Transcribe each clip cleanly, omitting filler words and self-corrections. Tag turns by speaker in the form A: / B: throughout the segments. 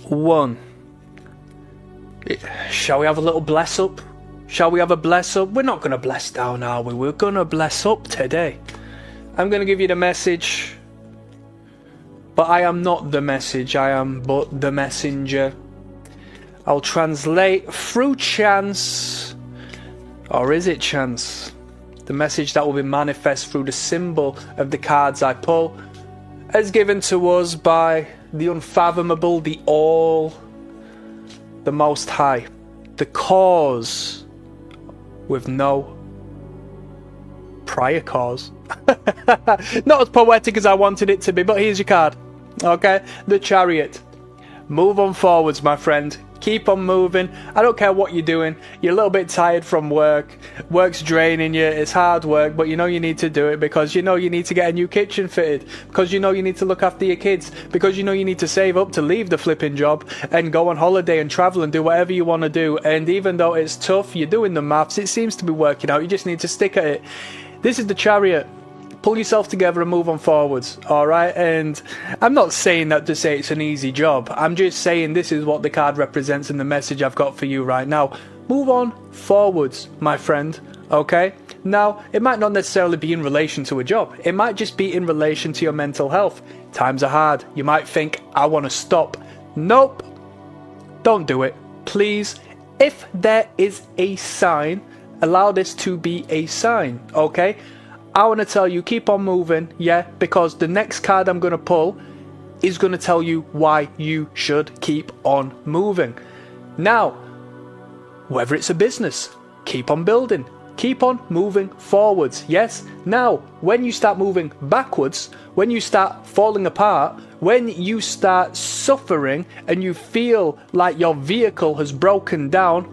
A: 1. Shall we have a little bless up? Shall we have a bless up? We're not going to bless down, are we? We're going to bless up today. I'm going to give you the message, but I am not the message. I am but the messenger. I'll translate through chance, or is it chance? The message that will be manifest through the symbol of the cards I pull, as given to us by the unfathomable, the all, the Most High, the cause with no prior cause. Not as poetic as I wanted it to be, but here's your card. Okay, the Chariot. Move on forwards, my friend. Keep on moving. I don't care what you're doing. You're a little bit tired from work. Work's draining you. It's hard work, but you know you need to do it because you know you need to get a new kitchen fitted, because you know you need to look after your kids, because you know you need to save up to leave the flipping job and go on holiday and travel and do whatever you want to do. And even though it's tough, you're doing the maths. It seems to be working out. You just need to stick at it. This is the Chariot. Pull yourself together and move on forwards, alright? And I'm not saying that to say it's an easy job. I'm just saying this is what the card represents and the message I've got for you right now. Move on forwards, my friend, okay? Now, it might not necessarily be in relation to a job. It might just be in relation to your mental health. Times are hard. You might think, I want to stop. Nope. Don't do it. Please, if there is a sign, allow this to be a sign, okay? I want to tell you, keep on moving, yeah, because the next card I'm going to pull is going to tell you why you should keep on moving. Now, whether it's a business, keep on building, keep on moving forwards, yes. Now, when you start moving backwards, when you start falling apart, when you start suffering and you feel like your vehicle has broken down,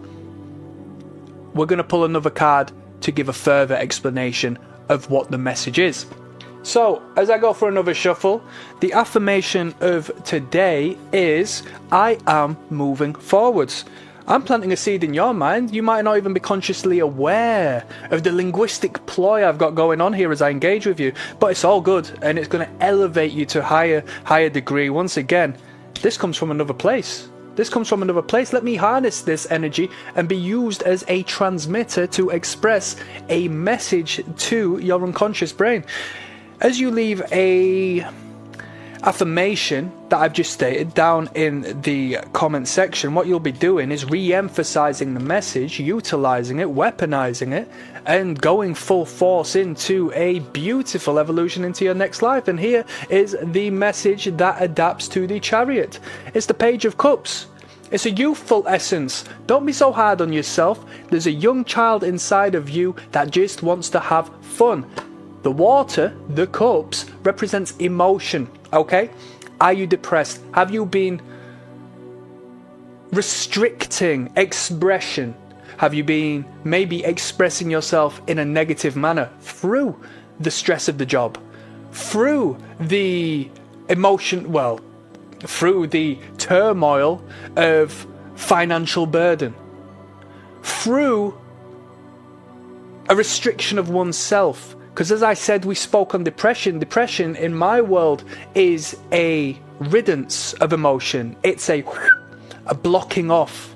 A: we're going to pull another card to give a further explanation of what the message is. So, as I go for another shuffle, the affirmation of today is, I am moving forwards. I'm planting a seed in your mind. You might not even be consciously aware of the linguistic ploy I've got going on here as I engage with you, but it's all good, and it's going to elevate you to a higher degree. Once again, this comes from another place. This comes from another place. Let me harness this energy and be used as a transmitter to express a message to your unconscious brain. As you leave a affirmation that I've just stated down in the comment section, what you'll be doing is re-emphasizing the message, utilizing it, weaponizing it, and going full force into a beautiful evolution into your next life. And here is the message that adapts to the Chariot. It's the Page of Cups. It's a youthful essence. Don't be so hard on yourself. There's a young child inside of you that just wants to have fun. The water, the cups, represents emotion, okay? Are you depressed? Have you been restricting expression? Have you been maybe expressing yourself in a negative manner through the stress of the job, through the emotion, well, through the turmoil of financial burden, through a restriction of oneself? Because as I said, we spoke on depression. Depression in my world is a riddance of emotion. It's a blocking off.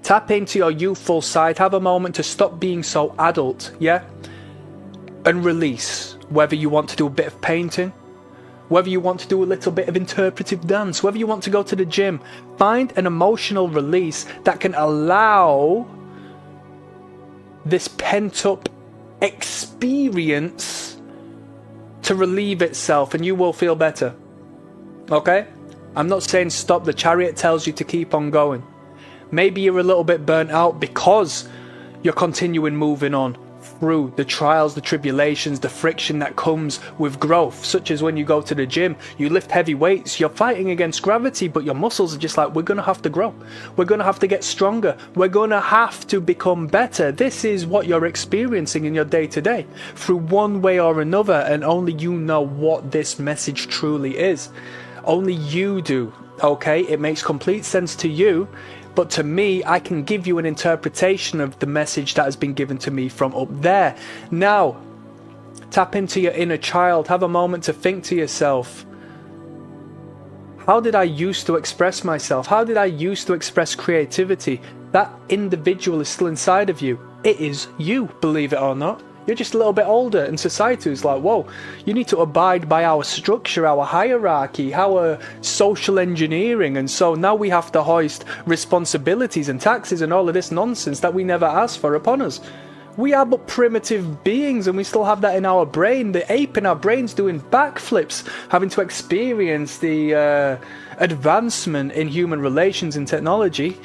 A: Tap into your youthful side. Have a moment to stop being so adult, yeah? And release. Whether you want to do a bit of painting, whether you want to do a little bit of interpretive dance, whether you want to go to the gym, find an emotional release that can allow this pent-up experience to relieve itself, and you will feel better. Okay? I'm not saying stop. The Chariot tells you to keep on going. Maybe you're a little bit burnt out because you're continuing moving on through the trials, the tribulations, the friction that comes with growth, such as when you go to the gym, you lift heavy weights, you're fighting against gravity, but your muscles are just like, we're going to have to grow. We're going to have to get stronger. We're going to have to become better. This is what you're experiencing in your day-to-day through one way or another, and only you know what this message truly is. Only you do, okay? It makes complete sense to you. But to me, I can give you an interpretation of the message that has been given to me from up there. Now, tap into your inner child. Have a moment to think to yourself, How did I used to express myself? How did I used to express creativity? That individual is still inside of you. It is you, believe it or not. You're just a little bit older, and society is like, whoa, you need to abide by our structure, our hierarchy, our social engineering, and so now we have to hoist responsibilities and taxes and all of this nonsense that we never asked for upon us. We are but primitive beings, and we still have that in our brain. The ape in our brain's doing backflips, having to experience the advancement in human relations and technology.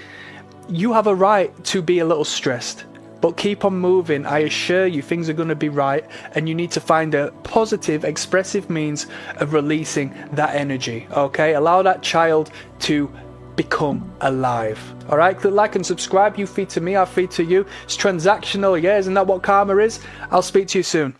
A: You have a right to be a little stressed. But keep on moving. I assure you things are going to be right, and you need to find a positive, expressive means of releasing that energy, okay? Allow that child to become alive. All right, click like and subscribe. You feed to me, I feed to you. It's transactional, yeah? Isn't that what karma is? I'll speak to you soon.